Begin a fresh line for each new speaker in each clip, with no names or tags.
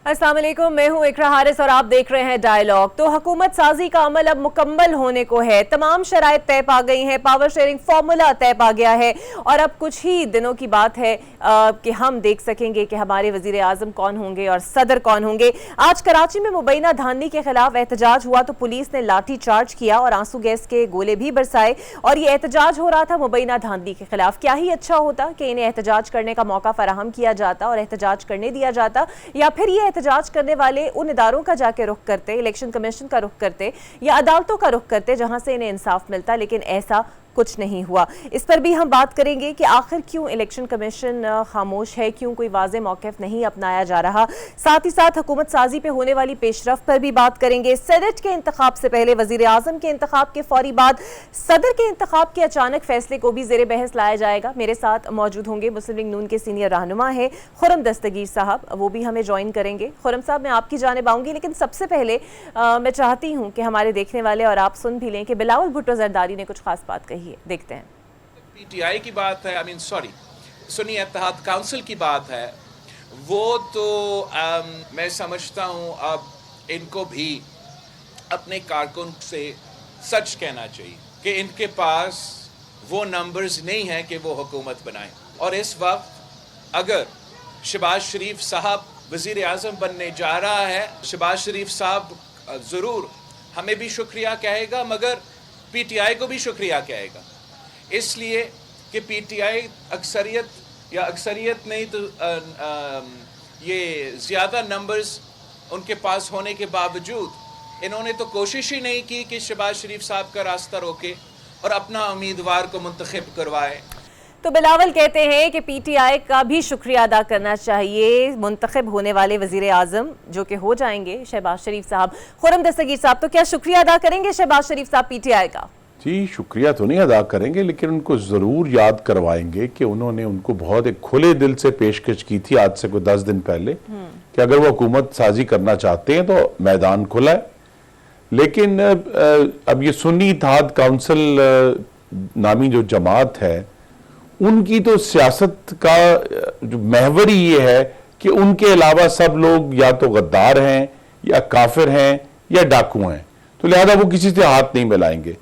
अस्सलाम वालेकुम, मैं हूं इकरा हारिस और आप देख रहे हैं डायलॉग। तो हुकूमत साजी का अमल अब मुकम्मल होने को है। तमाम शराइत तय पा गई हैं, पावर शेयरिंग फार्मूला तय पा गया है और अब कुछ ही दिनों की बात है कि हम देख सकेंगे कि हमारे वजीर आजम कौन होंगे और सदर कौन होंगे। आज कराची में मुबैना धांधली के खिलाफ एहतजाज हुआ तो पुलिस ने लाठी चार्ज किया और आंसू गैस के गोले भी बरसाए और ये एहतजाज हो रहा था मुबैना धांधली के खिलाफ। क्या ही अच्छा होता कि इन्हें एहतजाज करने का मौका फराहम किया जाता और एहतजाज करने दिया जाता, या फिर ये एहतजाज करने वाले उन इदारों का जाके रुख करते, इलेक्शन कमीशन का रुख करते या अदालतों का रुख करते जहां से इन्हें इंसाफ मिलता। लेकिन ऐसा कुछ नहीं हुआ। इस पर भी हम बात करेंगे कि आखिर क्यों इलेक्शन कमीशन खामोश है, क्यों कोई वाज़े मौक़िफ़ नहीं अपनाया जा रहा। साथ ही साथ हुकूमत साजी पे होने वाली पेशरफ पर भी बात करेंगे। सेनेट के इंतखाब से पहले वज़ीर आज़म के इंतखाब के फौरी बाद सदर के इंतखाब के अचानक फैसले को भी ज़ेरे बहस लाया जाएगा। मेरे साथ मौजूद होंगे मुस्लिम लीग नून के सीनियर रहनुमा है खुर्रम दस्तगीर साहब, वो भी हमें ज्वाइन करेंगे। खुर्रम साहब, मैं आपकी जानिब आऊँगी, लेकिन सबसे पहले मैं चाहती हूँ कि हमारे देखने वाले और आप सुन भी लें कि बिलावल भुट्टो जरदारी ने कुछ खास बात कही। देखते हैं।
पीटीआई की बात है, सुन्नी इत्तेहाद काउंसिल की बात है, वो तो मैं समझता हूँ अब इनको भी अपने कारकुन से सच कहना चाहिए कि इनके पास वो नंबर्स नहीं हैं कि वो हुकूमत बनाएं। और इस वक्त अगर शहबाज शरीफ साहब वज़ीर आज़म बनने जा रहा है, शहबाज शरीफ साहब ज़रूर हमें भी शुक्रिया कहेगा मगर पीटीआई को भी शुक्रिया कहेगा, इसलिए कि पीटीआई अक्सरियत नहीं तो ये ज़्यादा नंबर्स उनके पास होने के बावजूद इन्होंने तो कोशिश ही नहीं की कि शहबाज शरीफ साहब का रास्ता रोके और अपना उम्मीदवार को मुंतखब करवाए।
तो बिलावल कहते हैं कि पीटीआई का भी शुक्रिया अदा करना चाहिए मुंतखब होने वाले वजीर आजम जो कि हो जाएंगे शहबाज शरीफ साहब। खुर्रम दस्तगीर साहब, तो क्या शुक्रिया अदा करेंगे शहबाज शरीफ साहब पीटीआई का?
जी, शुक्रिया तो नहीं अदा करेंगे, लेकिन उनको ज़रूर याद करवाएंगे कि उन्होंने उनको बहुत एक खुले दिल से पेशकश की थी आज से कोई 10 दिन पहले कि अगर वो हुकूमत साजी करना चाहते हैं तो मैदान खुला है। लेकिन अब ये सुन्नी इत्तेहाद काउंसिल नामी जो जमात है, उनकी तो सियासत का जो महवर ही ये है कि उनके अलावा सब लोग या तो गद्दार हैं या काफिर हैं या डाकू हैं, तो लिहाजा वो किसी से हाथ नहीं मिलाएंगे।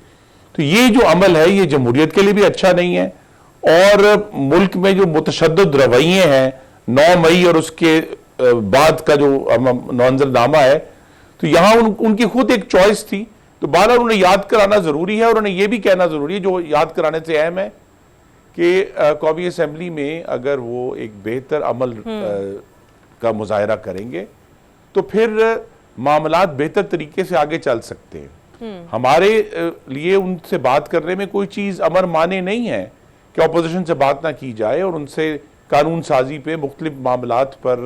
तो ये जो अमल है ये जमहूरियत के लिए भी अच्छा नहीं है और मुल्क में जो मुतशद्दिद रवैये हैं 9 मई और उसके बाद का जो मंजरनामा है, तो यहाँ उनकी खुद एक चॉइस थी, तो बार उन्हें याद कराना जरूरी है और उन्हें यह भी कहना जरूरी है, जो याद कराने से अहम है कि कौमी असम्बली में अगर वो एक बेहतर अमल का मुजाहरा करेंगे तो फिर मामलात बेहतर तरीके से आगे चल सकते हैं। हमारे लिए उनसे बात करने में कोई चीज़ अमर माने नहीं है कि अपोजिशन से बात ना की जाए और उनसे कानून साजी पे मुख्तलिफ मामलात पर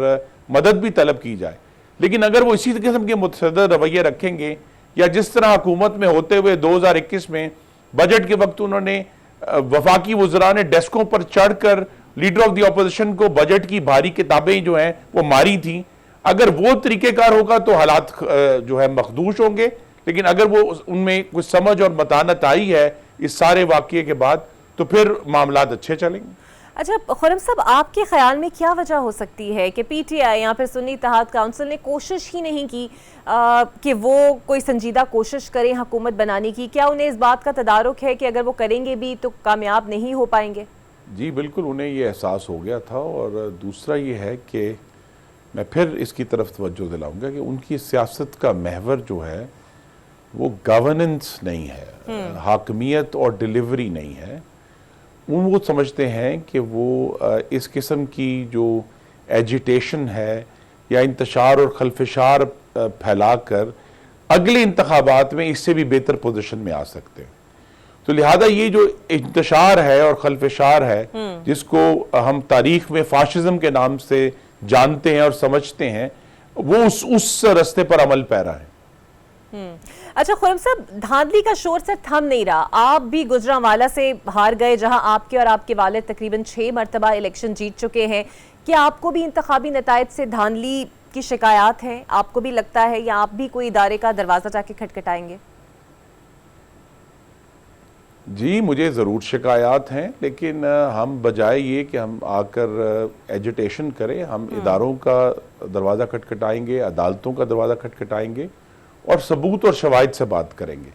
मदद भी तलब की जाए। लेकिन अगर वो इसी किस्म के मुतशद्दिद रवैये रखेंगे या जिस तरह हुकूमत में होते हुए 2021 में बजट के वक्त उन्होंने वफाकी वज़रा ने डेस्कों पर चढ़कर लीडर ऑफ द अपोजिशन को बजट की भारी किताबें जो हैं वो मारी थी, अगर वो तरीक़ेकार होगा तो हालात जो है मखदूश होंगे। लेकिन अगर वो उनमें कुछ समझ और मतानत आई है इस सारे वाक़ये के बाद तो फिर मामलात अच्छे चलेंगे।
अच्छा खुर्रम साहब, आपके ख्याल में क्या वजह हो सकती है कि पीटीआई या फिर सुन्नी इत्तेहाद काउंसिल ने कोशिश ही नहीं की कि वो कोई संजीदा कोशिश करें हुकूमत बनाने की? क्या उन्हें इस बात का तदारुक है कि अगर वो करेंगे भी तो कामयाब नहीं हो पाएंगे?
जी बिल्कुल, उन्हें ये एहसास हो गया था। और दूसरा ये है कि मैं फिर इसकी तरफ तवज्जो दिलाऊंगा कि उनकी सियासत का महवर जो है वो गवर्नेंस नहीं है, हाकमियत और डिलीवरी नहीं है। वो समझते हैं कि वो इस किस्म की जो एजिटेशन है या इंतशार और खलफशार फैलाकर अगले इंतखाबात में इससे भी बेहतर पोजीशन में आ सकते हैं। तो लिहाजा ये जो इंतशार है और खलफशार है जिसको हम तारीख में फाशिज्म के नाम से जानते हैं और समझते हैं, वो उस रास्ते पर अमल पैरा है।
अच्छा खुर्रम साहब, धांधली का शोर से थम नहीं रहा। आप भी गुजरांवाला से हार गए जहां आपके और आपके वालिद तकरीबन 6 मरतबा इलेक्शन जीत चुके हैं। क्या आपको भी इंतखाबी नतायज से धांधली की शिकायत है? आपको भी लगता है या आप भी कोई इदारे का दरवाजा जाके खटखटाएंगे?
जी, मुझे ज़रूर शिकायत हैं, लेकिन हम बजाय ये कि हम आकर एजिटेशन करें, हम इदारों का दरवाज़ा खटखटाएंगे, अदालतों का दरवाज़ा खटखटाएंगे और सबूत और शवाहिद से बात करेंगे।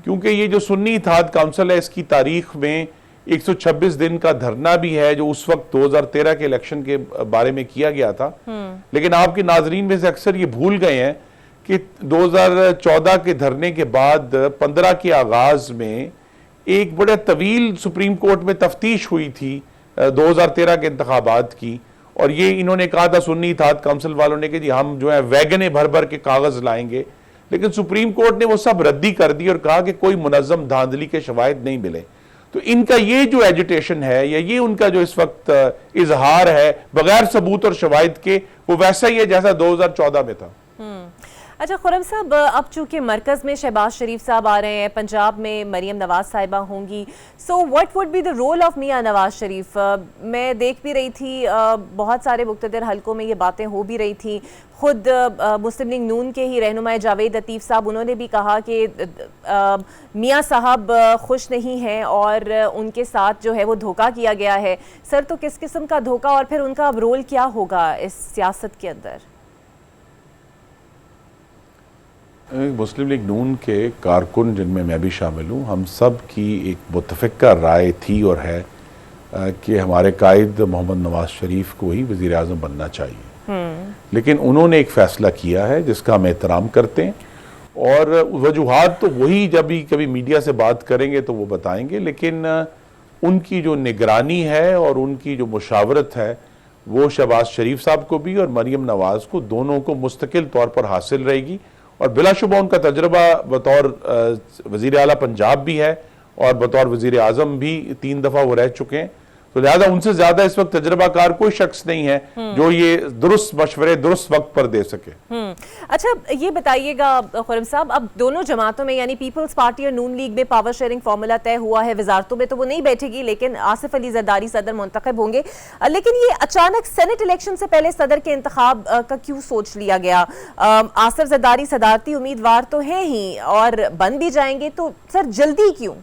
क्योंकि ये जो सुन्नी इत्तेहाद काउंसिल है, इसकी तारीख में 126 दिन का धरना भी है, जो उस वक्त 2013 के इलेक्शन के बारे में किया गया था। लेकिन आपके नाजरीन में से अक्सर ये भूल गए हैं कि 2014 के धरने के बाद 15 के आगाज में एक बड़े तवील सुप्रीम कोर्ट में तफ्तीश हुई थी 2013 के इंतखाबात की, और ये इन्होंने कहा था सुन्नी इत्तेहाद काउंसिल वालों ने कि जी हम जो है वैगने भर भर के कागज लाएंगे, लेकिन सुप्रीम कोर्ट ने वो सब रद्दी कर दी और कहा कि कोई मुनज़्ज़म धांधली के शवाहिद नहीं मिले। तो इनका ये जो एजिटेशन है या ये उनका जो इस वक्त इजहार है बगैर सबूत और शवाहिद के, वो वैसा ही है जैसा 2014 में था।
अच्छा खुर्रम साहब, अब चूंकि मरकज़ में शहबाज शरीफ साहब आ रहे हैं, पंजाब में मरियम नवाज साहिबा होंगी, so what would be the role of Mian Nawaz Sharif? मैं देख भी रही थी, बहुत सारे मुख्तदिर हलकों में ये बातें हो भी रही थी। खुद मुस्लिम लीग नून के ही रहनुमा जावेद लतीफ़ साहब, उन्होंने भी कहा कि मियां साहब खुश नहीं हैं और उनके साथ जो है वो धोखा किया गया है। सर, तो किस किस्म का धोखा और फिर उनका अब रोल क्या होगा इस सियासत के अंदर?
मुस्लिम लीग नून के कारकुन, जिनमें मैं भी शामिल हूँ, हम सब की एक मुतफ़िक़ा राय थी और है कि हमारे कायद मोहम्मद नवाज शरीफ को ही वज़ीर आज़म बनना चाहिए। लेकिन उन्होंने एक फ़ैसला किया है जिसका हम एहतराम करते हैं, और वजूहात तो वही जब भी कभी मीडिया से बात करेंगे तो वो बताएंगे, लेकिन उनकी जो निगरानी है और उनकी जो मुशावरत है वो शहबाज शरीफ साहब को भी और मरियम नवाज को, दोनों को मुस्तकिल तौर पर हासिल रहेगी। और बिलाशुबा उनका तजर्बा बतौर वज़ीर आला पंजाब भी है और बतौर वज़ीर आज़म भी 3 दफ़ा वो रह चुके हैं, तो लिहाजा उनसे ज़्यादा इस वक्त तजर्बाकार कोई शख्स नहीं है जो ये दुरुस्त मशवरे दुरुस्त वक्त पर दे सके।
अच्छा, ये बताइएगा खुर्रम साहब, अब दोनों जमातों में यानी पीपल्स पार्टी और नून लीग में पावर शेयरिंग फार्मूला तय हुआ है। वजारतों में तो वो नहीं बैठेगी, लेकिन आसिफ अली जरदारी सदर मुंतखब होंगे। लेकिन ये अचानक सेनेट इलेक्शन से पहले सदर के इंतखाब का क्यों सोच लिया गया? आसिफ जरदारी सदारती उम्मीदवार तो है ही और बन भी जाएंगे, तो सर जल्दी क्यों?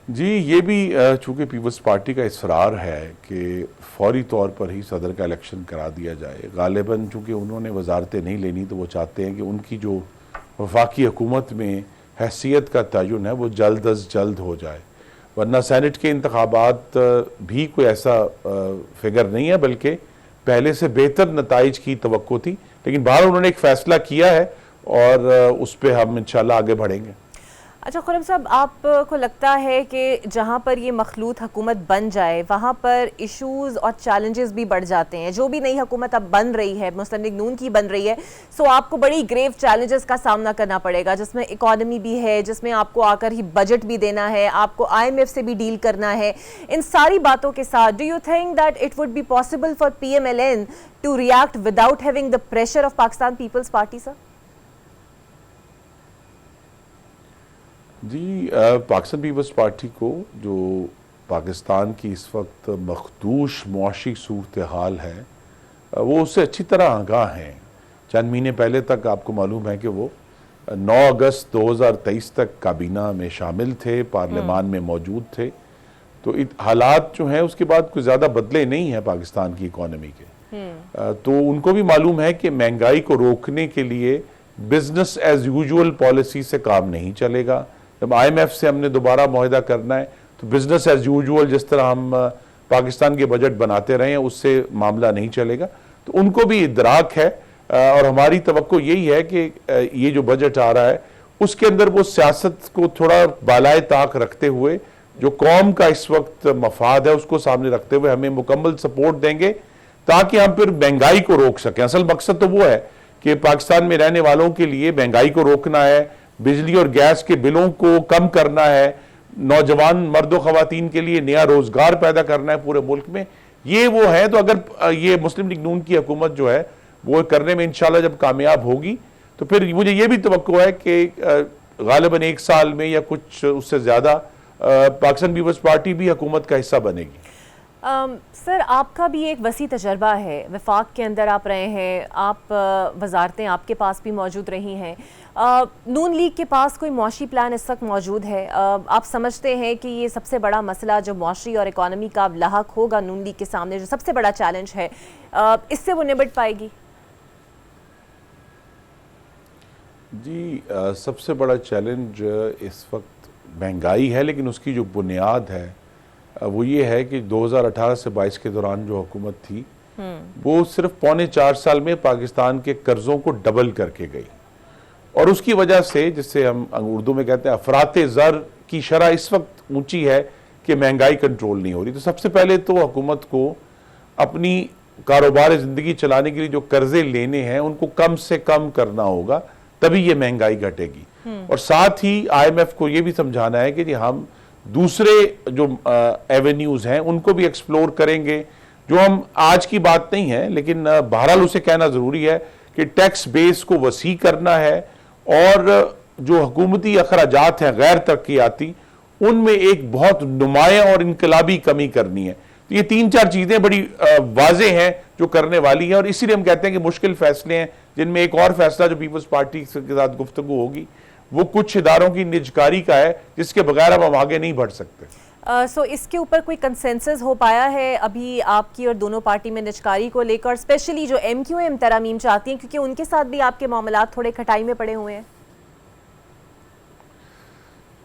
जी, ये भी चूंकि पीपल्स पार्टी का इसरार है कि फौरी तौर पर ही सदर का इलेक्शन करा दिया जाए। गालिबन चूंकि उन्होंने वजारतें नहीं लेनी, तो वो चाहते हैं कि उनकी जो वफाकी हुकूमत में हैसियत का तयन है वो जल्द अज जल्द हो जाए, वरना सैनेट के इंतखाबात भी कोई ऐसा फिगर नहीं है, बल्कि पहले से बेहतर नताइज की तवक्को थी। लेकिन बाहर उन्होंने एक फ़ैसला किया है और उस पर हम इंशाल्लाह आगे बढ़ेंगे।
अच्छा खुर्रम साहब, आपको लगता है कि जहाँ पर ये मखलूत हुकूमत बन जाए वहाँ पर इश्यूज़ और चैलेंजेस भी बढ़ जाते हैं? जो भी नई हुकूमत अब बन रही है, मुस्लिम लीग नून की बन रही है, सो आपको बड़ी ग्रेव चैलेंजेस का सामना करना पड़ेगा, जिसमें इकॉनमी भी है, जिसमें आपको आकर ही बजट भी देना है, आपको IMF से भी डील करना है। इन सारी बातों के साथ do you think that it would be possible for PMLN to react without having the pressure of Pakistan Peoples Party? Sir
ji, Pakistan Peoples Party को जो पाकिस्तान की इस वक्त मखदूश मुआशी सूरत हाल है वो उससे अच्छी तरह आगाह हैं। चंद महीने पहले तक आपको मालूम है कि वो 9 अगस्त 2023 तक काबीना में शामिल थे, पार्लियामान में मौजूद थे। तो हालात जो हैं उसके बाद कुछ ज़्यादा बदले नहीं हैं पाकिस्तान की इकॉनमी के। तो उनको भी मालूम है कि महंगाई को रोकने के लिए बिजनेस एज यूजुअल पॉलिसी से काम नहीं चलेगा। जब IMF से हमने दोबारा मुआहदा करना है तो बिजनेस एज यूजुअल जिस तरह हम पाकिस्तान के बजट बनाते रहे हैं उससे मामला नहीं चलेगा। तो उनको भी इदराक है और हमारी तवक्को यही है कि ये जो बजट आ रहा है उसके अंदर वो सियासत को थोड़ा बालाए ताक रखते हुए, जो कौम का इस वक्त मफाद है उसको सामने रखते हुए हमें मुकम्मल सपोर्ट देंगे ताकि हम फिर महंगाई को रोक सकें। असल मकसद तो वो है कि पाकिस्तान में रहने वालों के लिए महंगाई को रोकना है, बिजली और गैस के बिलों को कम करना है, नौजवान मर्दों खवातीन के लिए नया रोजगार पैदा करना है पूरे मुल्क में। ये वो है। तो अगर ये मुस्लिम लीग नून की हुकूमत जो है वो करने में इंशाल्लाह जब कामयाब होगी तो फिर मुझे ये भी तवक्को है कि गालिबन 1 साल में या कुछ उससे ज़्यादा पाकिस्तान पीपल्स पार्टी भी हुकूमत का हिस्सा बनेगी।
सर, आपका भी एक वसी तजर्बा है, वफाक के अंदर आप रहे हैं, आप वजारतें आपके पास भी मौजूद रही हैं। नून लीग के पास कोई मुआशी प्लान इस वक्त मौजूद है? आप समझते हैं कि ये सबसे बड़ा मसला जो मुआशी और इकॉनमी का अब लाहक होगा नून लीग के सामने, जो सबसे बड़ा चैलेंज है, इससे वो निपट पाएगी?
जी, सबसे बड़ा चैलेंज इस वक्त महंगाई है, लेकिन उसकी जो बुनियाद है वो ये है कि 2018 से 22 के दौरान जो हुकूमत थी वो सिर्फ 3.25 साल में पाकिस्तान के कर्जों को डबल करके गई, और उसकी वजह से, जिससे हम उर्दू में कहते हैं अफराते ज़र की शरह इस वक्त ऊंची है कि महंगाई कंट्रोल नहीं हो रही। तो सबसे पहले तो हुकूमत को अपनी कारोबार ज़िंदगी चलाने के लिए जो कर्जे लेने हैं उनको कम से कम करना होगा, तभी ये महंगाई घटेगी। और साथ ही IMF को ये भी समझाना है कि जी हम दूसरे जो एवेन्यूज हैं उनको भी एक्सप्लोर करेंगे, जो हम आज की बात नहीं है, लेकिन बहरहाल उसे कहना जरूरी है कि टैक्स बेस को वसी करना है, और जो हुकूमती अखराजात हैं गैर तरक्याती उनमें एक बहुत नुमाया और इनकलाबी कमी करनी है। तो ये 3-4 चीजें बड़ी वाजे हैं जो करने वाली है, और इसीलिए हम कहते हैं कि मुश्किल फैसले हैं, जिनमें एक और फैसला जो पीपल्स पार्टी के साथ गुफ्तगू होगी वो कुछ इदारों की निजकारी का है, जिसके बगैर अब हम आगे नहीं बढ़ सकते।
सो इसके ऊपर कोई कंसेंसस हो पाया है अभी आपकी और दोनों पार्टी में निजकारी को लेकर, स्पेशली जो MQM तरमीम चाहती हैं, क्योंकि उनके साथ भी आपके मामलात थोड़े खटाई में पड़े हुए हैं?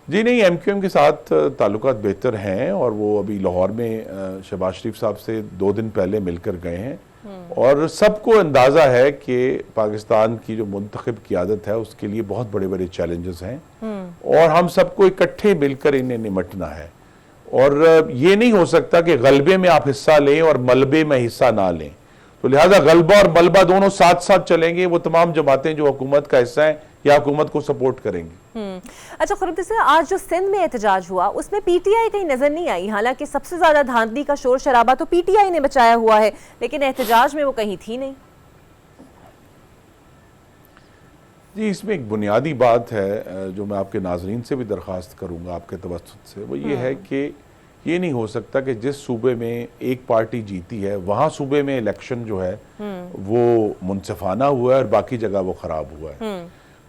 जी नहीं, MQM के साथ ताल्लुकात बेहतर हैं, और वो अभी लाहौर में शहबाज शरीफ साहब से 2 दिन पहले मिलकर गए हैं, और सबको अंदाज़ा है कि पाकिस्तान की जो मुंतखब क़ियादत है उसके लिए बहुत बड़े बड़े चैलेंजेस हैं, और हम सबको इकट्ठे मिलकर इन्हें निमटना है। और ये नहीं हो सकता कि गलबे में आप हिस्सा लें और मलबे में हिस्सा ना लें, तो लिहाजा गलबा और मलबा दोनों साथ साथ चलेंगे। वो तमाम जमातें जो हुकूमत का हिस्सा हैं या हुकूमत को सपोर्ट करेंगी।
अच्छा खुर्रम सर, आज जो सिंध में एहतजाज हुआ उसमें PTI कहीं नजर नहीं आई, हालांकि सबसे ज्यादा धांधली का शोर शराबा तो PTI ने मचाया हुआ है, लेकिन एहतजाज में वो कहीं थी नहीं।
जी, इसमें एक बुनियादी बात है जो मैं आपके नाजरीन से भी दरख्वास्त करूंगा आपके तवज्जुह से, वो ये है कि ये नहीं हो सकता कि जिस सूबे में एक पार्टी जीती है वहाँ सूबे में इलेक्शन जो है वो मुनसिफाना हुआ है और बाकी जगह वो ख़राब हुआ है।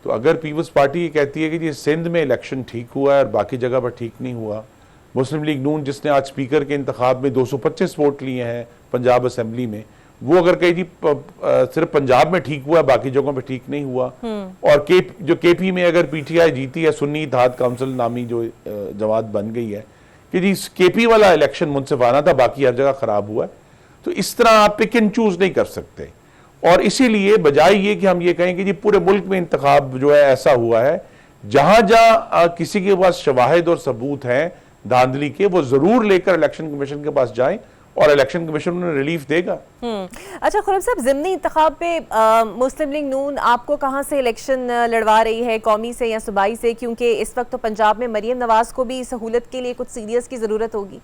तो अगर पीपल्स पार्टी ये कहती है कि जी सिंध में इलेक्शन ठीक हुआ है और बाकी जगह पर ठीक नहीं हुआ, मुस्लिम लीग नून जिसने आज स्पीकर के इंतखाब में 225 वोट लिए हैं पंजाब असम्बली में, वो अगर कहे जी सिर्फ पंजाब में ठीक हुआ है बाकी जगहों पे ठीक नहीं हुआ, और जो KP में अगर PTI जीती है, सुन्नी इत्तेहाद काउंसिल नामी जो जमात बन गई है, कि जी KP वाला इलेक्शन मुनसिफाना था बाकी हर जगह खराब हुआ है, तो इस तरह आप पिक एंड चूज नहीं कर सकते। और इसीलिए बजाय ये कि हम ये कहें कि जी पूरे मुल्क में इंतखाब जो है ऐसा हुआ है, जहां जहां किसी के पास शवाहिद और सबूत हैं धांधली के, वो जरूर लेकर इलेक्शन कमीशन के पास जाएं और इलेक्शन कमीशन उन्हें रिलीफ देगा।
अच्छा खुर्रम साहब, ज़िमनी इंतखाब पे मुस्लिम लीग नून आपको कहाँ से इलेक्शन लड़वा रही है, कौमी से या सूबाई से? क्योंकि इस वक्त तो पंजाब में मरियम नवाज को भी सहूलत के लिए कुछ सीरियस की ज़रूरत होगी,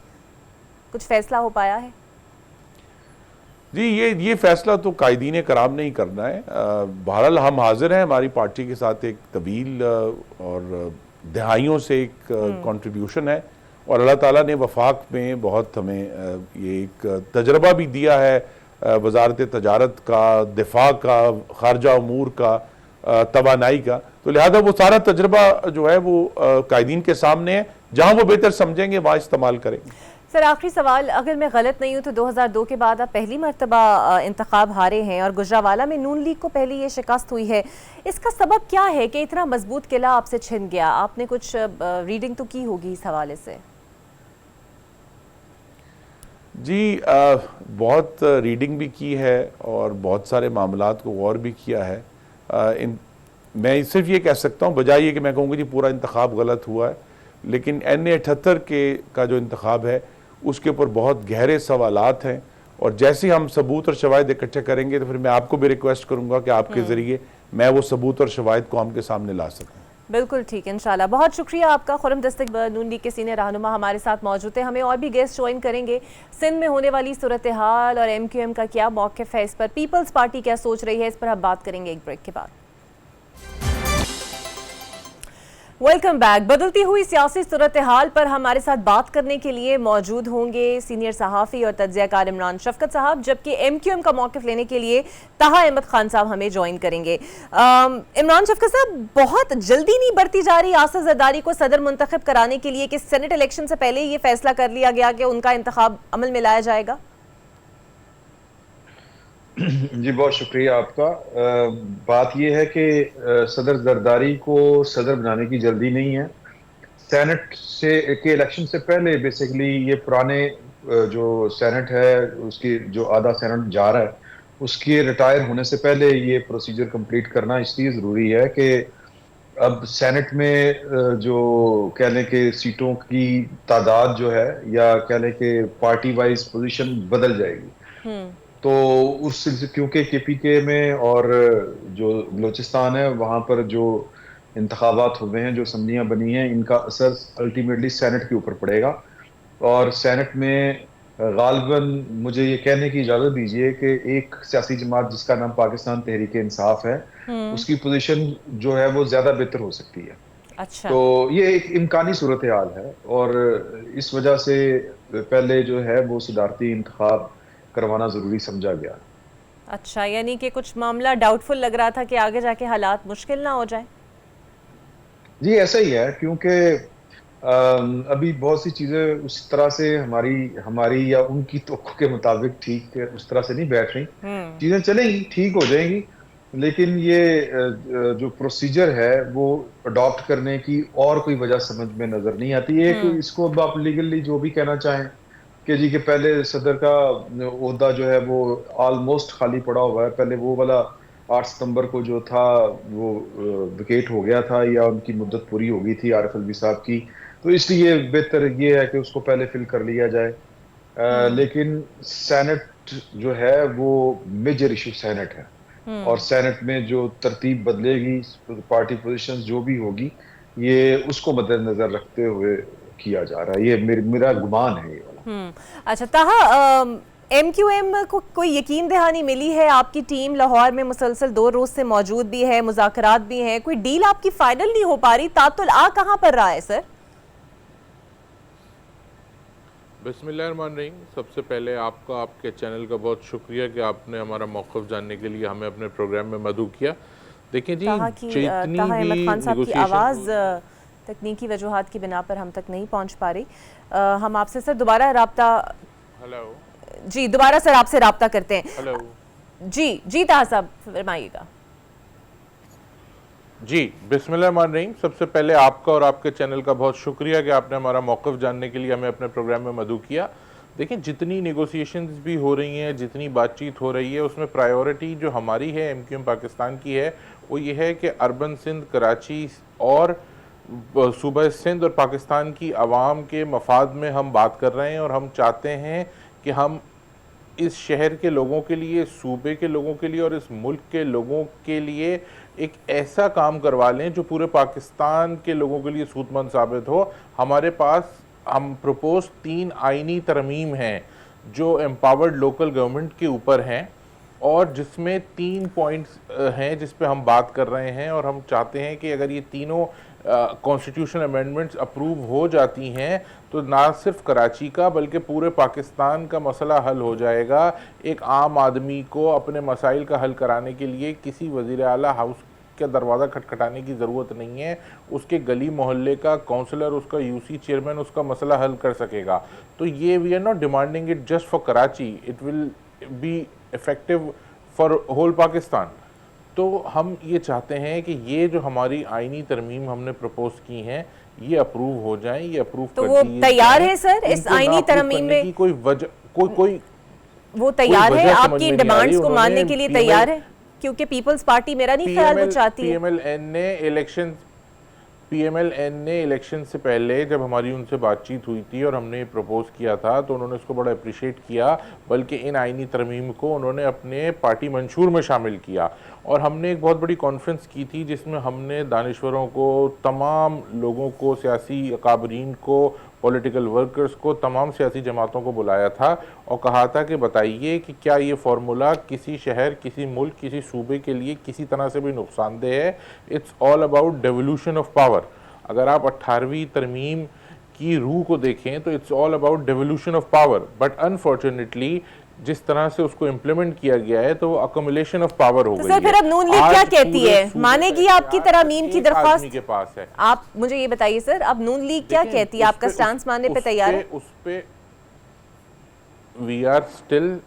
कुछ फैसला हो पाया है?
जी, ये फैसला तो कायदीन कराम ने ही करना है। बहरहाल हम हाजिर हैं, हमारी पार्टी के साथ एक तवील और दहाइयों से एक कंट्रीब्यूशन है, और अल्लाह ताला ने वफाक में बहुत हमें ये एक तजर्बा भी दिया है, वजारत तजारत का, दिफा का, खारजा उमूर का, तवानाई का। तो लिहाजा वो सारा तजर्बा जो है वो कायदीन के सामने है, जहाँ वो बेहतर समझेंगे वहाँ इस्तेमाल करेंगे।
सर आखिरी सवाल, अगर मैं गलत नहीं हूँ तो 2002 के बाद आप पहली मरतबा इंतखाब हारे हैं, और गुजरावाला में नून लीग को पहली ये शिकस्त हुई है। इसका सबब क्या है कि इतना मजबूत किला आपसे छिन गया? आपने कुछ रीडिंग तो की होगी इस हवाले से?
जी, बहुत रीडिंग भी की है और बहुत सारे मामलात को गौर भी किया है। मैं सिर्फ ये कह सकता हूँ, बजाय ये कि मैं कहूँगी जी पूरा इंतखाब गलत हुआ है, लेकिन NA 78 का जो इंतखाब है उसके ऊपर बहुत गहरे सवालात हैं, और जैसे हम सबूत और शवाहिद इकट्ठे करेंगे तो फिर मैं आपको भी रिक्वेस्ट करूँगा कि आपके ज़रिए मैं वो सबूत और शवाहिद को हम के सामने ला सकूँ।
बिल्कुल ठीक, इंशाल्लाह। बहुत शुक्रिया आपका। खुर्रम दस्तक नून लीग के सीनियर रहनुमा हमारे साथ मौजूद है। हमें और भी गेस्ट ज्वाइन करेंगे। सिंध में होने वाली सूरत हाल और MQM का क्या मौक़िफ़ है, इस पर पीपल्स पार्टी क्या सोच रही है, इस पर हम बात करेंगे एक ब्रेक के बाद। Welcome back. बदलती हुई सियासी सूरत हाल पर हमारे साथ बात करने के लिए मौजूद होंगे सीनियर सहाफ़ी और तज्ज़ियाकार इमरान शफकत साहब, जबकि MQM का मौक़िफ़ लेने के लिए ताहा अहमद खान साहब हमें ज्वाइन करेंगे। इमरान शफकत साहब, बहुत जल्दी नहीं बढ़ती जा रही आसिफ जरदारी को सदर मुंतखब कराने के लिए कि सेनेट इलेक्शन से पहले ये फैसला कर लिया गया कि उनका इंतखाब अमल में लाया जाएगा?
जी बहुत शुक्रिया आपका। बात यह है कि सदर जरदारी को सदर बनाने की जल्दी नहीं है। सेनेट से के इलेक्शन से पहले बेसिकली ये पुराने जो सेनेट है उसकी जो आधा सेनेट जा रहा है उसके रिटायर होने से पहले ये प्रोसीजर कंप्लीट करना इसलिए ज़रूरी है कि अब सेनेट में जो कह लें कि सीटों की तादाद जो है या कह लें कि पार्टी वाइज पोजीशन बदल जाएगी। तो उस क्योंकि KPK में और जो बलोचिस्तान है वहाँ पर जो इंतखाबात हुए हैं, जो असम्बलियाँ बनी हैं, इनका असर अल्टीमेटली सेनेट के ऊपर पड़ेगा। और सेनेट में गालिबन मुझे ये कहने की इजाज़त दीजिए कि एक सियासी जमात जिसका नाम पाकिस्तान तहरीक इंसाफ है उसकी पोजीशन जो है वो ज़्यादा बेहतर हो सकती है।
अच्छा।
तो ये एक इम्कानी सूरत हाल है और इस वजह से पहले जो है वो सदारती इंतखाब करवाना जरूरी समझा गया।
अच्छा, यानी कि कुछ मामला डाउटफुल लग रहा था कि आगे जाके हालात मुश्किल ना हो जाए।
जी ऐसा ही है क्योंकि अभी बहुत सी चीजें उस तरह से हमारी या उनकी तवक्को के मुताबिक ठीक उस तरह से नहीं बैठ रही। चीजें चलेंगी, ठीक हो जाएंगी, लेकिन ये जो प्रोसीजर है वो अडॉप्ट करने की और कोई वजह समझ में नजर नहीं आती। एक इसको अब आप लीगली जो भी कहना चाहें कि जी के पहले सदर का ओहदा जो है वो ऑलमोस्ट खाली पड़ा हुआ है। पहले वो वाला 8 सितंबर को जो था वो विकेट हो गया था या उनकी मुद्दत पूरी हो गई थी आरिफ अलवी साहब की, तो इसलिए बेहतर ये है कि उसको पहले फिल कर लिया जाए। लेकिन सेनेट जो है वो मेजर इशू सेनेट है और सेनेट में जो तरतीब बदलेगी, पार्टी पोजीशन जो भी होगी, ये उसको मद्देनजर रखते हुए किया जा रहा है। ये मेरा गुमान है ये वाला।
अच्छा ताहा, MQM को कोई यकीन दहानी मिली है? आपकी टीम लाहौर में मुसलसल 2 रोज से मौजूद भी है, मुज़ाकरात भी हैं, कोई डील आपकी फाइनल नहीं हो पा रही, तातुल आ कहां पर रहा है सर?
बिस्मिल्लाहिर्रहमानिर्रहीम। सबसे पहले आपका, आपके चैनल का बहुत शुक्रिया कि आपने हमारा मौक़िफ़ जानने के लिए हमें अपने प्रोग्राम में मदऊ किया। देखिए जी, जितनी
अहमद खान साहब की आवाज़ तकनीकी वजूहात की बिना पर हम तक नहीं पहुंच पा रही। हम आपसे सर दोबारा राब्ता,
हेलो
जी दोबारा सर आपसे राब्ता करते हैं।
हेलो
जी ताहा साहब फरमाइएगा।
जी बिस्मिल्लाहिर्रहमानिर्रहीम। सबसे पहले आपका और आपके चैनल का बहुत शुक्रिया कि आपने हमारा मौक़िफ़ जानने के लिए हमें अपने प्रोग्राम में मदऊ किया। देखिए, जितनी नेगोशिएशंस भी हो रही हैं, जितनी बातचीत हो रही है, उसमें प्रायोरिटी जो हमारी है, MQM पाकिस्तान की है, वो ये है कि अर्बन सिंध, कराची और सूबा सिंध और पाकिस्तान की आवाम के मफाद में हम बात कर रहे हैं और हम चाहते हैं कि हम इस शहर के लोगों के लिए, सूबे के लोगों के लिए और इस मुल्क के लोगों के लिए एक ऐसा काम करवा लें जो पूरे पाकिस्तान के लोगों के लिए सूदमंद साबित हो। हमारे पास हम प्रपोज 3 आइनी तरमीम हैं जो एम्पावर्ड लोकल गवर्नमेंट के ऊपर हैं और जिसमें 3 पॉइंट्स हैं जिस पे हम बात कर रहे हैं और हम चाहते हैं कि अगर ये तीनों कॉन्स्टिट्यूशनल अमेंडमेंट्स अप्रूव हो जाती हैं तो ना सिर्फ कराची का बल्कि पूरे पाकिस्तान का मसला हल हो जाएगा। एक आम आदमी को अपने मसाइल का हल कराने के लिए किसी वज़ीर आला हाउस का दरवाज़ा खटखटाने की ज़रूरत नहीं है। उसके गली मोहल्ले का काउंसलर, उसका UC चेयरमैन उसका मसला हल कर सकेगा। तो ये we are not demanding it just for Karachi, it will be effective for whole Pakistan. तो हम ये चाहते हैं कि ये जो हमारी आईनी तरमीम हमने प्रपोज की हैं ये अप्रूव हो जाएं, ये अप्रूव
तो वो तैयार है सर इस आईनी तरमीम में?
कोई वजह कोई
वो तैयार है आपकी डिमांड्स को मानने के लिए तैयार है? क्योंकि पीपल्स पार्टी मेरा नहीं ख्याल वो चाहती है।
PMLN ने इलेक्शन से पहले जब हमारी उनसे बातचीत हुई थी और हमने प्रपोज किया था तो उन्होंने इसको बड़ा अप्रिशिएट किया, बल्कि इन आईनी तरमीम को उन्होंने अपने पार्टी मंशूर में शामिल किया। और हमने एक बहुत बड़ी कॉन्फ्रेंस की थी जिसमें हमने दानिश्वरों को, तमाम लोगों को, सियासी अकाबरीन को, पॉलिटिकल वर्कर्स को, तमाम सियासी जमातों को बुलाया था और कहा था कि बताइए कि क्या ये फार्मूला किसी शहर, किसी मुल्क, किसी सूबे के लिए किसी तरह से भी नुकसानदेह है। It's all about devolution of power. अगर आप 18वीं तरमीम की रूह को देखें तो it's all about devolution of power, but unfortunately जिस तरह से उसको इम्प्लीमेंट किया गया है तो वो अकोमुलेशन ऑफ पावर हो
तो
गई
सर फिर
है।
अब नून लीग क्या
आज
कहती
पूरे
है,
सूबे
मानेगी
का
आपकी
इख्तियार
तरमीम की
एक
दरख्वास्त?
आदमी के पास है।
आप मुझे ये बताइए सर, अब नून लीग क्या कहती है, आपका स्टांस मानने पे तैयार है?
उस पे we are still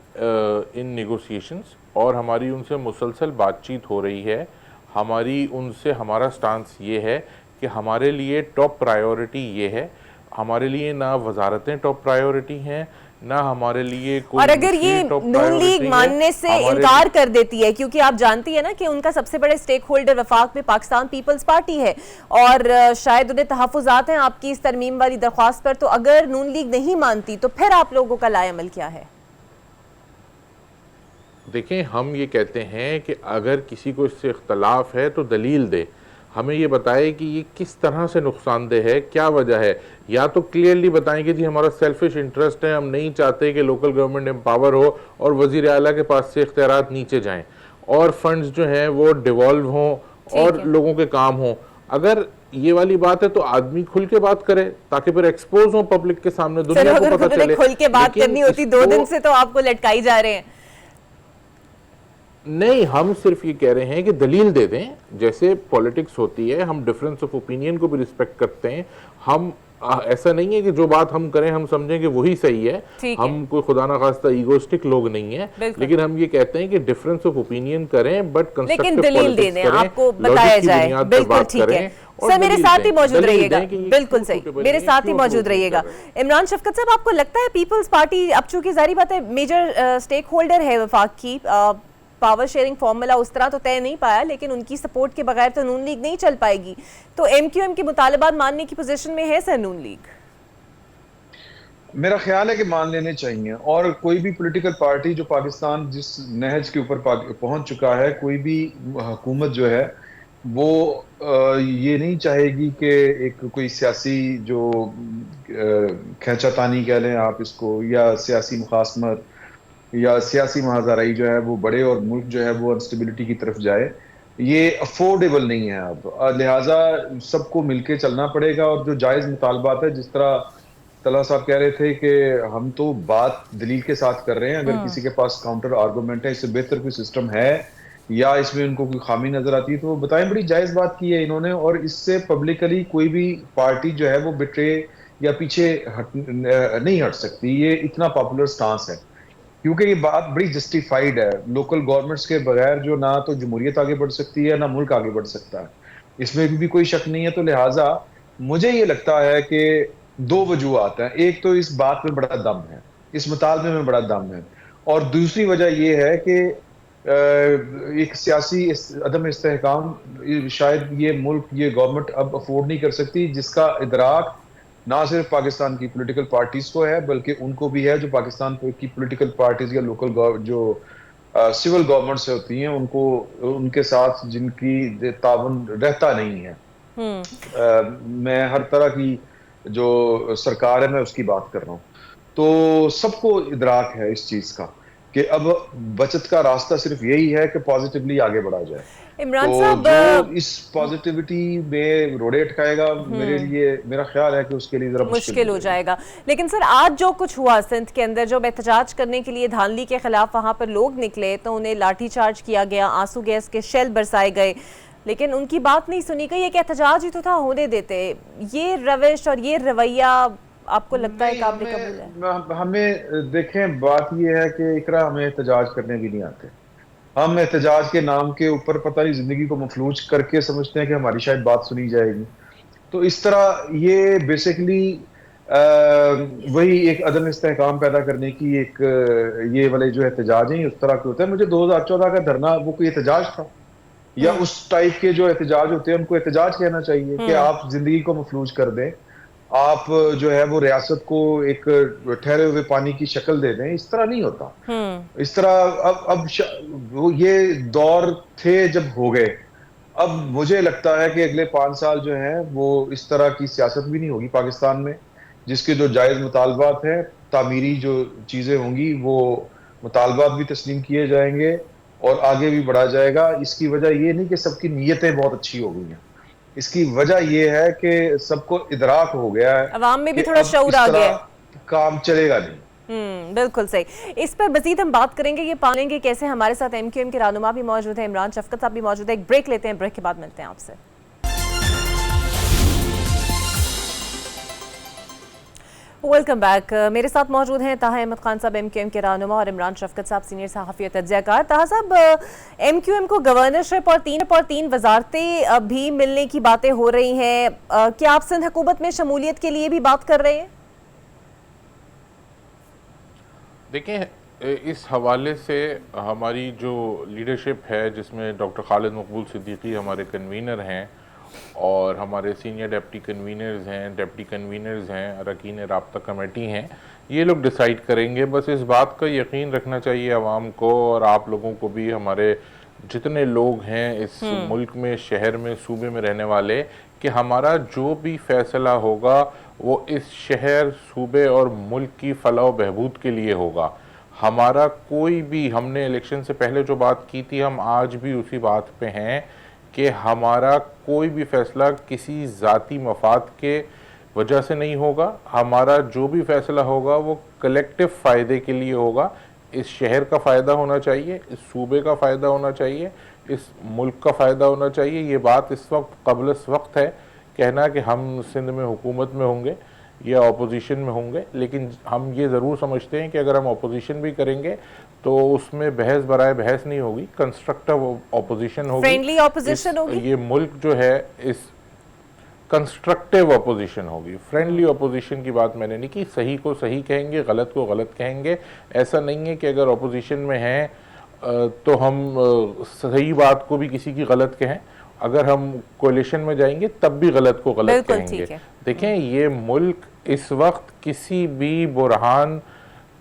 in negotiations और हमारी उनसे मुसलसल बातचीत हो रही है। हमारी उनसे हमारा स्टांस ये है कि हमारे लिए टॉप प्रायोरिटी ये है, हमारे लिए ना वजारतें टॉप प्रायोरिटी हैं, ना हमारे लिए कोई
और अगर ये
top
नून
priority
लीग
है।
मानने से
हमारे
इनकार कर देती है, क्योंकि आप जानती है ना कि उनका सबसे बड़े स्टेक होल्डर वफाक में पाकिस्तान पीपल्स पार्टी है और शायद उन्हें तहफुजात हैं आपकी इस तरमीम वाली दरख्वास्त पर, तो अगर नून लीग नहीं मानती तो फिर आप लोगों का लाएअमल क्या है?
देखें, हम ये कहते हैं कि अगर किसी को इससे इख्तलाफ है तो दलील दे, हमें ये बताए कि ये किस तरह से नुकसानदेह है, क्या वजह है। या तो क्लियरली बताएं कि जी हमारा सेल्फिश इंटरेस्ट है, हम नहीं चाहते कि लोकल गवर्नमेंट एम्पावर हो और वज़ीर आला के पास से इख्तियारात नीचे जाएं और फंड्स जो हैं वो डिवॉल्व हों और लोगों के काम हों। अगर ये वाली बात है तो आदमी खुल के बात करे ताकि फिर एक्सपोज हो पब्लिक के सामने, दुनिया को पता चले।
खुल के बात करनी होती 2 दिन से तो आपको लटकाई जा रहे हैं।
नहीं, हम सिर्फ ये कह रहे हैं कि दलील दे दें। जैसे पॉलिटिक्स होती है, हम डिफरेंस ऑफ ओपिनियन को भी रिस्पेक्ट करते हैं। हम ऐसा नहीं है कि जो बात हम करें हम समझें कि वही सही है। हम कोई खुदा ना खास्ता ईगोइस्टिक लोग नहीं है, लेकिन हम ये कहते हैं कि डिफरेंस ऑफ ओपिनियन करें बट
लेकिन दलील देने आपको बताया जाए। बिल्कुल ठीक है सर, मेरे साथ ही मौजूद रहिएगा। बिल्कुल सही, मेरे साथ ही मौजूद रहिएगा। इमरान शफकत साहब, आपको लगता है पीपल्स पार्टी अब चूंकि जारी बात है मेजर स्टेक होल्डर है वफाक की, पावर शेयरिंग फॉर्मूला उस तरह तो तय नहीं पाया, लेकिन उनकी सपोर्ट के बगैर तो नून लीग नहीं चल पाएगी, तो एमक्यूएम के मुतालबात मानने की पोजीशन में है सर नून लीग?
मेरा ख्याल है कि मान लेने चाहिए, और कोई भी पॉलिटिकल पार्टी जो पाकिस्तान जिस नहज के ऊपर पहुंच चुका है, कोई भी हुकूमत जो है वो ये नहीं चाहेगी कि एक कोई सियासी जो खींचातानी कह लें आप इसको, या सियासी मुखासमत या सियासी महाजराई जो है वो बढ़े और मुल्क जो है वो अनस्टेबिलिटी की तरफ जाए। ये अफोर्डेबल नहीं है अब, लिहाजा सबको मिलके चलना पड़ेगा। और जो जायज़ मुतालबात है, जिस तरह तला साहब कह रहे थे कि हम तो बात दलील के साथ कर रहे हैं, अगर किसी के पास काउंटर आर्गूमेंट है, इससे बेहतर कोई सिस्टम है या इसमें उनको कोई खामी नजर आती है तो वो बताएं। बड़ी जायज़ बात की है इन्होंने, और इससे पब्लिकली कोई भी पार्टी जो है वो बिट्रे या पीछे नहीं हट सकती। ये इतना पॉपुलर स्टांस है क्योंकि ये बात बड़ी जस्टिफाइड है। लोकल गवर्नमेंट्स के बगैर जो ना तो जमहूरियत आगे बढ़ सकती है ना मुल्क आगे बढ़ सकता है, इसमें भी कोई शक नहीं है। तो लिहाजा मुझे ये लगता है कि 2 वजूहात हैं। एक तो इस बात में बड़ा दम है, इस मुतालबे में बड़ा दम है, और दूसरी वजह ये है कि एक सियासी अदम इस्तेहकाम शायद ये मुल्क, ये गवर्नमेंट अब अफोर्ड नहीं कर सकती, जिसका इदराक ना सिर्फ पाकिस्तान की पॉलिटिकल पार्टीज को है बल्कि उनको भी है जो पाकिस्तान की पॉलिटिकल पार्टीज या लोकल जो सिविल गवर्नमेंट से होती हैं, उनको उनके साथ जिनकी ताउन रहता नहीं है। मैं हर तरह की जो सरकार है मैं उसकी बात कर रहा हूँ। तो सबको इदराक है इस चीज का कि अब बचत का रास्ता सिर्फ यही है कि पॉजिटिवली आगे बढ़ा जाए।
इमरान
तो
साहब,
जो इस पॉजिटिविटी में रोड़े अटकाएगा, मेरे लिए, मेरा ख्याल है कि उसके लिए जरा
मुश्किल हो जाएगा। लेकिन सर, आज जो कुछ हुआ सिंध के अंदर, जब एहतजाज करने के लिए धानली के खिलाफ वहां पर लोग निकले तो उन्हें लाठीचार्ज किया गया, आंसू गैस के शेल बरसाए गए, लेकिन उनकी बात नहीं सुनी गई। एक एहतजाज ही तो था, होने देते। ये रविश और ये रवैया आपको लगता है काबिल कबूल है?
हमें देखें, बात ये है कि इकरा हमें एहतजाज करने भी नहीं आते। हम एहतजाज के नाम के ऊपर पता नहीं जिंदगी को मफलूज करके समझते हैं कि हमारी शायद बात सुनी जाएगी। तो इस तरह ये बेसिकली वही एक अदम इस्तेहकाम पैदा करने की एक ये वाले जो एहतजाज हैं उस तरह के होते हैं। मुझे 2014 का धरना वो कोई एहतजाज था या उस टाइप के जो एहतजाज होते हैं उनको एहतजाज कहना चाहिए कि आप जिंदगी को मफलूज कर दें, आप जो है वो रियासत को एक ठहरे हुए पानी की शक्ल दे दें। इस तरह नहीं होता। इस तरह अब वो ये दौर थे जब हो गए। अब मुझे लगता है कि अगले 5 साल जो हैं वो इस तरह की सियासत भी नहीं होगी पाकिस्तान में, जिसके जो जायज़ मुतालबात हैं, तामीरी जो चीज़ें होंगी वो मुतालबात भी तस्लीम किए जाएंगे और आगे भी बढ़ा जाएगा। इसकी वजह ये नहीं कि सबकी नीयतें बहुत अच्छी हो गई हैं, इसकी वजह यह है कि सबको इदराक हो गया है,
अवाम में भी
कि
थोड़ा
अब
शऊर
इस
आ
तरह
गया है।
काम चलेगा नहीं।
बिल्कुल सही। इस पर मजीद हम बात करेंगे, ये पालेंगे कैसे। हमारे साथ MQM के रहनुमा भी मौजूद है, इमरान शफकत साहब भी मौजूद है। एक ब्रेक लेते हैं, ब्रेक के बाद मिलते हैं आपसे। Welcome back. मेरे साथ मौजूद हैं ताहा अहमद खान साहब MQM के रहनुमा और इमरान शफकत साहब सीनियर सहाफ़ी तज्ज़ियाकार। ताहा साहब, MQM को गवर्नरशिप और तीन वजारतें भी मिलने की बातें हो रही हैं, क्या आप सिंध हुकूमत में शमूलियत के लिए भी बात कर रहे हैं?
देखें, इस हवाले से हमारी जो लीडरशिप है, जिसमें डॉक्टर खालिद मकबूल सिद्दीकी हमारे कन्वीनर हैं और हमारे सीनियर डिप्टी कन्वीनर्स हैं, अरकान राब्ता कमेटी हैं, ये लोग डिसाइड करेंगे। बस इस बात का यकीन रखना चाहिए आवाम को और आप लोगों को भी, हमारे जितने लोग हैं इस मुल्क में, शहर में, सूबे में रहने वाले, कि हमारा जो भी फैसला होगा वो इस शहर, सूबे और मुल्क की फलाह बहबूद के लिए होगा। हमारा कोई भी, हमने इलेक्शन से पहले जो बात की थी, हम आज भी उसी बात पे हैं कि हमारा कोई भी फैसला किसी ज़ाती मफाद के वजह से नहीं होगा। हमारा जो भी फैसला होगा वो कलेक्टिव फ़ायदे के लिए होगा। इस शहर का फ़ायदा होना चाहिए, इस सूबे का फ़ायदा होना चाहिए, इस मुल्क का फ़ायदा होना चाहिए। ये बात इस वक्त कबल इस वक्त है कहना कि हम सिंध में हुकूमत में होंगे या अपोजिशन में होंगे, लेकिन हम ये ज़रूर समझते हैं कि अगर हम अपोजिशन भी करेंगे तो उसमें बहस बराए बहस नहीं होगी, कंस्ट्रक्टिव अपोजिशन होगी,
फ्रेंडली अपोजिशन होगी।
ये मुल्क जो है इस कंस्ट्रक्टिव अपोजिशन होगी। फ्रेंडली अपोजिशन की बात मैंने नहीं की। सही को सही कहेंगे, गलत को गलत कहेंगे। ऐसा नहीं है कि अगर अपोजिशन में हैं तो हम सही बात को भी किसी की गलत कहें, अगर हम कोalition में जाएंगे तब भी गलत को गलत कहेंगे। देखें, ये मुल्क इस वक्त किसी भी बुरहान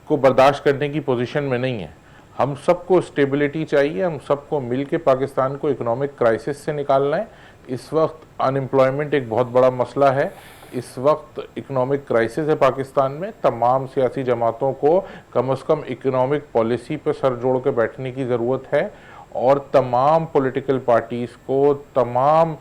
को बर्दाश्त करने की पोजीशन में नहीं है। हम सबको स्टेबिलिटी चाहिए, हम सबको मिल के पाकिस्तान को इकोनॉमिक क्राइसिस से निकालना है। इस वक्त अनएम्प्लॉयमेंट एक बहुत बड़ा मसला है, इस वक्त इकोनॉमिक क्राइसिस है पाकिस्तान में। तमाम सियासी जमातों को कम से कम इकोनॉमिक पॉलिसी पर सर जोड़ के बैठने की ज़रूरत है और तमाम पॉलिटिकल पार्टीज़ को, तमाम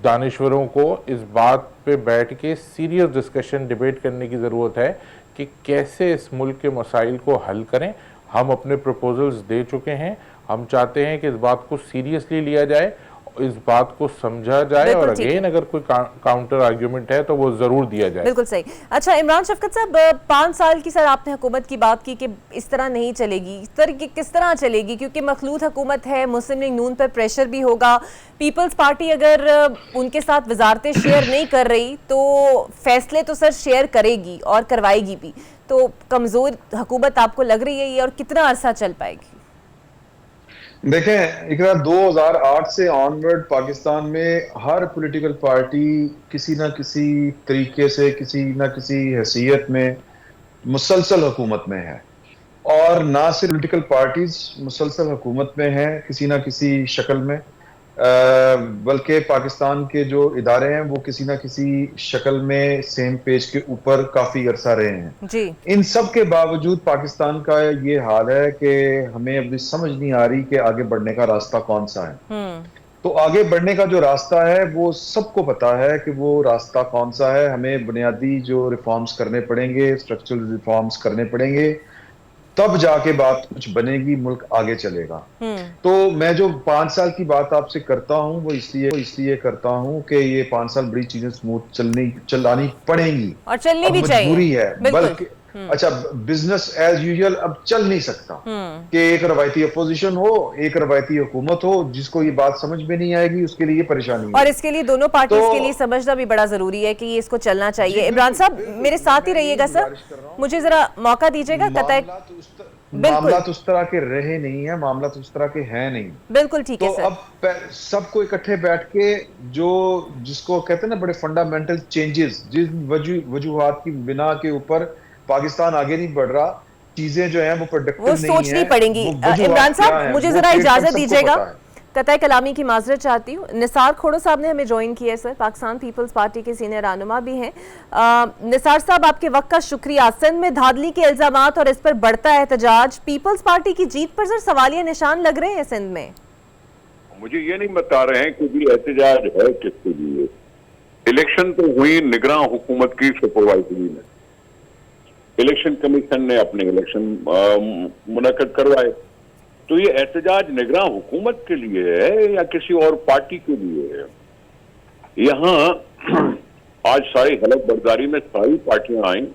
दानिश्वरों को इस बात पे बैठ के सीरियस डिस्कशन, डिबेट करने की ज़रूरत है कि कैसे इस मुल्क के मसाइल को हल करें। हम अपने प्रपोजल्स दे चुके हैं, हम चाहते हैं कि इस बात को सीरियसली लिया जाए, इस बात को समझा जाए और अगेन अगर कोई काउंटर आर्ग्यूमेंट है तो वो जरूर दिया जाए।
बिल्कुल सही। अच्छा इमरान शफकत साहब, 5 साल की सर आपने हुकूमत की बात की कि इस तरह नहीं चलेगी, इस तरह की किस तरह चलेगी? क्योंकि मखलूत हुकूमत है, मुस्लिम लीग नून पर प्रेशर भी होगा, पीपल्स पार्टी अगर उनके साथ वजारतें शेयर नहीं कर रही तो फैसले तो सर शेयर करेगी और करवाएगी भी। तो कमजोर हुकूमत आपको लग रही है ये, और कितना अरसा चल पाएगी?
देखें इकरा, 2008 से ऑनवर्ड पाकिस्तान में हर पॉलिटिकल पार्टी किसी ना किसी तरीके से, किसी ना किसी हैसियत में मुसलसल हुकूमत में है। और ना सिर्फ पॉलिटिकल पार्टीज मुसलसल हुकूमत में हैं किसी ना किसी शक्ल में, बल्कि पाकिस्तान के जो इदारे हैं वो किसी ना किसी शक्ल में सेम पेज के ऊपर काफी अरसा रहे हैं
जी।
इन सब के बावजूद पाकिस्तान का ये हाल है कि हमें अभी समझ नहीं आ रही कि आगे बढ़ने का रास्ता कौन सा है। तो आगे बढ़ने का जो रास्ता है वो सबको पता है कि वो रास्ता कौन सा है। हमें बुनियादी जो रिफॉर्म्स करने पड़ेंगे, स्ट्रक्चरल रिफॉर्म्स करने पड़ेंगे, तब जाके बात कुछ बनेगी, मुल्क आगे चलेगा। तो मैं जो 5 साल की बात आपसे करता हूं वो इसलिए करता हूं कि ये 5 साल बड़ी चीजें स्मूथ चलानी पड़ेंगी
और चलनी भी चाहिए,
मजबूरी है। बल्कि अच्छा, बिजनेस एज यूजुअल अब चल नहीं सकता कि एक रवायती अपोजिशन हो, एक रवायती हुकूमत हो। जिसको ये बात समझ में नहीं आएगी उसके लिए परेशानी है।
और इसके लिए दोनों पार्टीज के लिए समझना भी बड़ा जरूरी है कि ये इसको चलना चाहिए। इमरान साहब मेरे साथ ही रहिएगा सर, मुझे जरा मौका दीजिएगा।
मामला तो उस तरह के रहे नहीं है, मामला तो उस तरह के हैं नहीं।
बिल्कुल ठीक है सर।
अब सबको इकट्ठे बैठ के जिसको कहते हैं ना बड़े फंडामेंटल चेंजेस, जिन वजूहात की बिना के ऊपर पाकिस्तान आगे नहीं बढ़ रहा, चीजें जो हैं वो प्रोडक्टिव नहीं है, वो
सोचनी पड़ेंगी। इमरान साहब मुझे जरा इजाजत दीजिएगा, कतई कलामी की माजरत चाहती हूँ। निसार खोड़ो साहब ने हमें ज्वाइन किया है सर, पाकिस्तान पीपल्स पार्टी के सीनियर रहनुमा भी हैं। निसार साहब आपके वक्त का शुक्रिया। सिंध में धांधली के इल्जामात और इस पर बढ़ता एहतजाज, पीपल्स पार्टी की जीत पर सर सवालिया निशान लग रहे हैं सिंध में?
मुझे ये नहीं बता रहे हैं कि भी एहतजाज है किसके लिए। इलेक्शन तो हुई निगरान हुकूमत की सुपरवाइजरी में, इलेक्शन कमीशन ने अपने इलेक्शन मुनक्कद करवाए, तो ये एहतजाज निगरान हुकूमत के लिए है या किसी और पार्टी के लिए है? यहाँ आज सारी हलफ बर्दारी में सारी पार्टियां आई,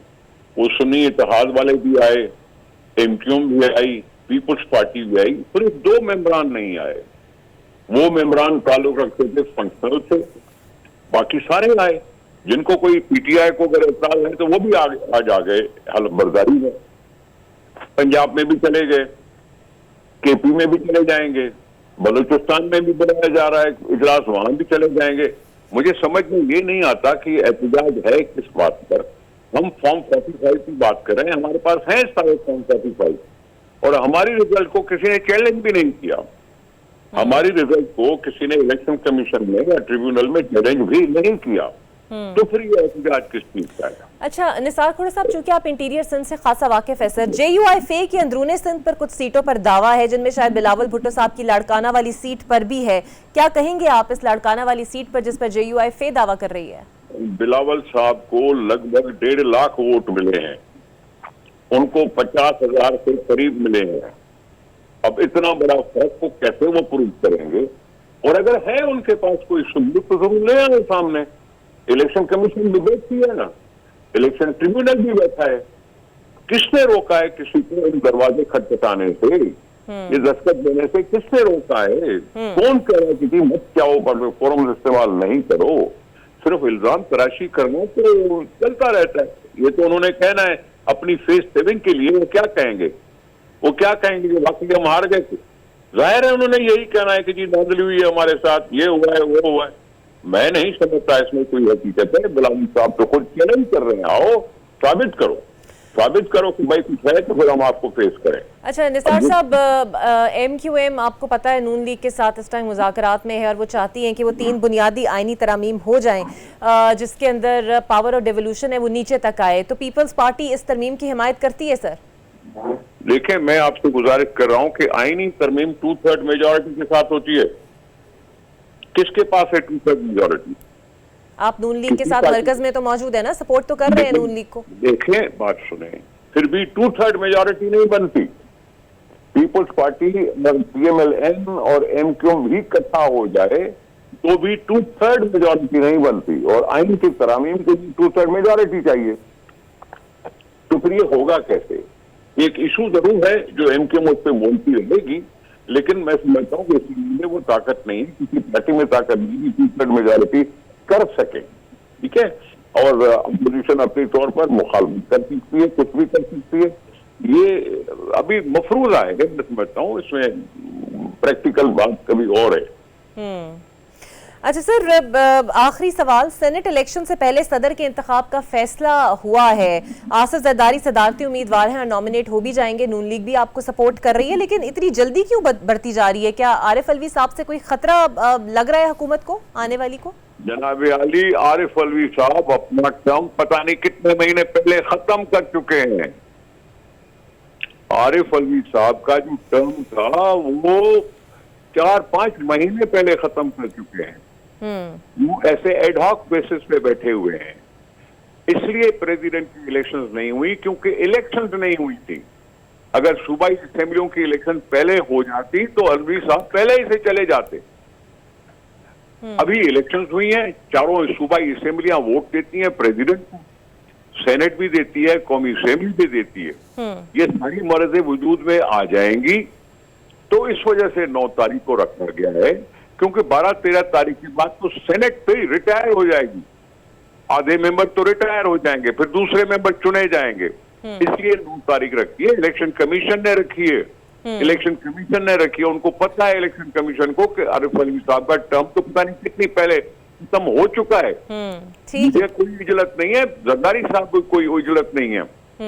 वो सुन्नी इत्तेहाद वाले भी आए, एमक्यूएम भी आई, पीपुल्स पार्टी भी आई, सिर्फ 2 मेंबरान नहीं आए। वो मेंबरान ताल्लुक रखते थे फंक्शनल से, बाकी सारे आए। जिनको कोई पीटीआई को अगर एतराज है तो वो भी आज आ गए हलफ बर्दारी में। पंजाब में भी चले गए, केपी में भी चले जाएंगे, बलूचिस्तान में भी बनाया जा रहा है इजलास, वहां भी चले जाएंगे। मुझे समझ में ये नहीं आता कि एहतजाज है किस बात पर। हम फॉर्म 45 की बात कर रहे हैं, हमारे पास है सारे फॉर्म 45 और हमारी रिजल्ट को किसी ने चैलेंज भी नहीं किया। हमारी रिजल्ट को किसी ने इलेक्शन कमीशन में या ट्रिब्यूनल में चैलेंज भी नहीं किया, तो फिर ये एहतजाज किस चीज का है?
अच्छा निसार खोड़ा साहब, चूंकि आप इंटीरियर सिंध से खासा वाकिफ है सर, JUIFA की अंदरूनी सिंध पर कुछ सीटों पर दावा है जिनमें शायद बिलावल भुट्टो साहब की लाड़काना वाली सीट पर भी है। क्या कहेंगे आप इस लाड़काना वाली सीट पर जिस पर JUIFA दावा कर रही है?
बिलावल साहब को लगभग 1.5 लाख वोट मिले हैं, उनको 50,000 के करीब मिले हैं। अब इतना बड़ा फर्क को कैसे वो प्रूव करेंगे? और अगर है उनके पास कोई सबूत तो जरूर ले आए सामने। इलेक्शन कमीशन भी बैठी है ना, इलेक्शन ट्रिब्यूनल भी बैठा है। किसने रोका है किसी को इन दरवाजे खटखटाने से, ये दस्तखत देने से? किसने रोका है? कौन कह रहा है कि मत जाओ पर फोरम इस्तेमाल नहीं करो? सिर्फ इल्जाम तराशी करना तो चलता रहता है। ये तो उन्होंने कहना है अपनी फेस सेविंग के लिए। वो क्या कहेंगे? वो क्या कहेंगे कि वाकई हम हार गए थे? जाहिर है उन्होंने यही कहना है कि जी धांधली हुई है हमारे साथ, ये हुआ है वो हुआ है। मैं नहीं समझता इसमें कोई हकीकत है। बिलावल साहब तो खुद चैलेंज कर रहे हैं, आओ साबित करो कि भाई कुछ है तो फिर हम आपको फेस करें।
अच्छा निसार साहब, MQM आपको पता है नून लीग के साथ इस टाइम मुज़ाकरात में है और वो चाहती हैं कि वो 3 बुनियादी आईनी तरामीम हो जाएं जिसके अंदर पावर और डिवोल्यूशन है वो नीचे तक आए, तो पीपल्स पार्टी इस तरमीम की हिमायत करती है सर?
देखें, मैं आपसे गुजारिश कर रहा हूं कि आईनी तरमीम 2/3 मेजॉरिटी के साथ होती है। किसके पास है 2/3 मेजॉरिटी?
आप नून लीग के साथ मरकज में तो मौजूद है ना, सपोर्ट तो कर रहे हैं नून लीग को।
देखें, बात सुने, फिर भी 2/3 मेजॉरिटी नहीं बनती। पीपल्स पार्टी PMLN और MQM भी इकट्ठा हो जाए तो भी 2/3 मेजॉरिटी नहीं बनती, और आईन की तरामीम के लिए 2/3 मेजॉरिटी चाहिए। तो फिर ये होगा कैसे? एक इशू जरूर है जो MQM उस पर बोलती रहेगी, लेकिन मैं समझता हूँ कि इसमें वो ताकत नहीं है, किसी पार्टी में ताकत नहीं है 2/3 मेजॉरिटी कर सके। ठीक है, और अपोजिशन अपने तौर पर मुखालफत कर सकती है, कुछ भी कर सकती है। ये अभी मफरूजा है, मैं समझता हूँ इसमें प्रैक्टिकल बात कभी और है।
अच्छा सर, आखिरी सवाल, सेनेट इलेक्शन से पहले सदर के इंतखाब का फैसला हुआ है, आसिफ जरदारी सदारती उम्मीदवार हैं और नॉमिनेट हो भी जाएंगे, नून लीग भी आपको सपोर्ट कर रही है, लेकिन इतनी जल्दी क्यों बढ़ती जा रही है? क्या आरिफ अलवी साहब से कोई खतरा लग रहा है हुकूमत को आने वाली को?
जनाब अली, आरिफ अलवी साहब अपना टर्म पता नहीं कितने महीने पहले खत्म कर चुके हैं। आरिफ अलवी साहब का जो टर्म था वो 4-5 महीने पहले खत्म कर चुके हैं। वो ऐसे एडहॉक बेसिस पे बैठे हुए हैं। इसलिए प्रेसिडेंट की इलेक्शंस नहीं हुई क्योंकि इलेक्शंस नहीं हुई थी। अगर सूबाई असेंबलियों की इलेक्शन पहले हो जाती तो अलवी साहब पहले ही से चले जाते। अभी इलेक्शंस हुई हैं, चारों सूबाई असेंबलियां वोट देती हैं प्रेसिडेंट को, सेनेट भी देती है, कौमी असेंबली भी देती है। ये सारी मर्ज़े वजूद में आ जाएंगी, तो इस वजह से 9 तारीख को रखा गया है, क्योंकि 12-13 तारीख के बाद तो सेनेट पे रिटायर हो जाएगी। आधे मेंबर तो रिटायर हो जाएंगे, फिर दूसरे मेंबर चुने जाएंगे। इसलिए 9 तारीख रखी है। इलेक्शन कमीशन ने रखी है, इलेक्शन कमीशन ने रखी है। उनको पता है इलेक्शन कमीशन को कि आरिफ अलवी साहब का टर्म तो पता नहीं कितनी पहले खत्म हो चुका है। मुझे कोई उजलत नहीं है, जरदारी साहब को कोई उजलत नहीं है।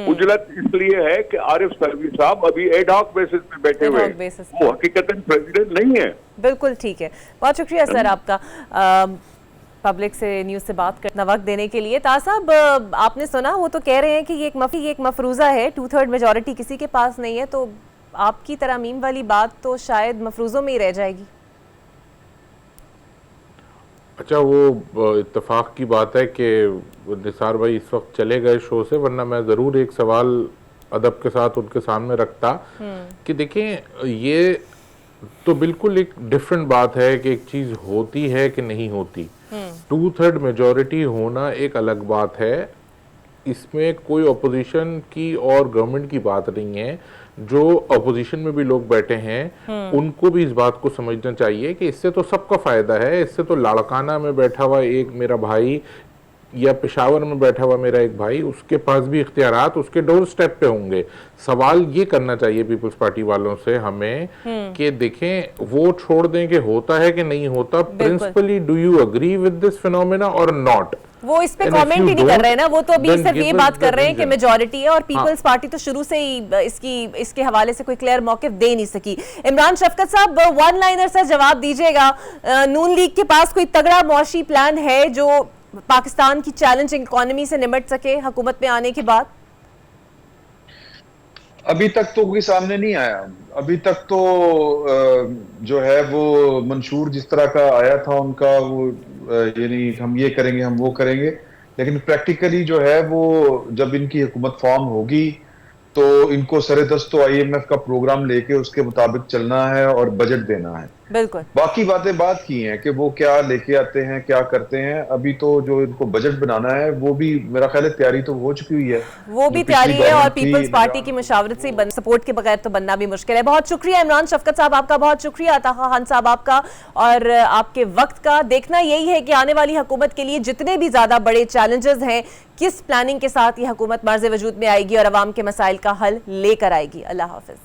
उजलत इसलिए है कि आरिफ अलवी साहब अभी एडहॉक बेसिस पे बैठे हुए हैं, वो हकीकतन प्रेसिडेंट नहीं है।
बिल्कुल ठीक है, बहुत शुक्रिया सर आपका पब्लिक से न्यूज़ से बात करना वक्त देने के लिए। ताज साहब, आपने सुना, वो तो कह रहे हैं कि ये एक मफरूज़ा है, 2/3 मेजॉरिटी किसी के पास नहीं है, तो आपकी तरामीम वाली बात तो शायद मफरूज़ों में ही रह जाएगी।
अच्छा, वो इत्तेफाक की बात है कि निसार भाई इस वक्त चले गए शो से, वरना मैं ज़रूर एक सवाल अदब के साथ उनके सामने रखता कि देखें, ये तो बिल्कुल एक डिफरेंट बात है कि एक चीज़ होती है कि नहीं होती। 2/3 मेजॉरिटी होना एक अलग बात है, इसमें कोई अपोजिशन की और गवर्नमेंट की बात नहीं है। जो अपोजिशन में भी लोग बैठे हैं उनको भी इस बात को समझना चाहिए कि इससे तो सबका फायदा है। इससे तो लाड़काना में बैठा हुआ एक मेरा भाई या पेशावर में बैठा हुआ मेरा एक भाई, उसके पास भी इख्तियारात उसके डोर स्टेप पे होंगे। सवाल ये करना चाहिए पीपल्स पार्टी वालों से हमें कि देखें, वो छोड़ दें कि होता है कि नहीं होता, principally do you agree with this phenomena और नॉट।
वो इस पे कमेंट ही नहीं कर रहे हैं ना, वो तो अभी सिर्फ ये बात कर रहे हैं कि मेजॉरिटी है और पीपल्स पार्टी तो शुरू से ही इसके हवाले से कोई क्लियर मौक़िफ़ दे नहीं सकी। इमरान शफकत साहब, वन लाइनर से जवाब दीजिएगा, नून लीग के पास कोई तगड़ा मुआशी प्लान है जो पाकिस्तान की चैलेंजिंग इकोनॉमी से निपट सके हुकूमत में आने के बाद?
अभी तक तो कोई सामने नहीं आया। अभी तक तो जो है वो मंशूर जिस तरह का आया था उनका, वो यानी हम ये करेंगे, हम वो करेंगे, लेकिन प्रैक्टिकली जो है वो जब इनकी हुकूमत फॉर्म होगी तो इनको सरेदस्त तो IMF का प्रोग्राम लेके उसके मुताबिक चलना है और बजट देना है।
बिल्कुल,
बाकी बातें बात की हैं कि वो क्या लेके आते हैं, क्या करते हैं। अभी तो जो इनको बजट बनाना है वो भी मेरा ख्याल है तैयारी तो हो चुकी हुई है,
वो भी तैयारी है और पीपल्स पार्टी की मुशावरत से सपोर्ट के बगैर तो बनना भी मुश्किल है। बहुत शुक्रिया इमरान शफकत साहब आपका, बहुत शुक्रिया ताहा खान साहब आपका और आपके वक्त का। देखना यही है कि आने वाली हुकूमत के लिए जितने भी ज्यादा बड़े चैलेंजेस हैं, किस प्लानिंग के साथ ये हुकूमत मर्ज़ वजूद में आएगी और अवाम के मसाइल का हल लेकर आएगी। अल्लाह हाफिज।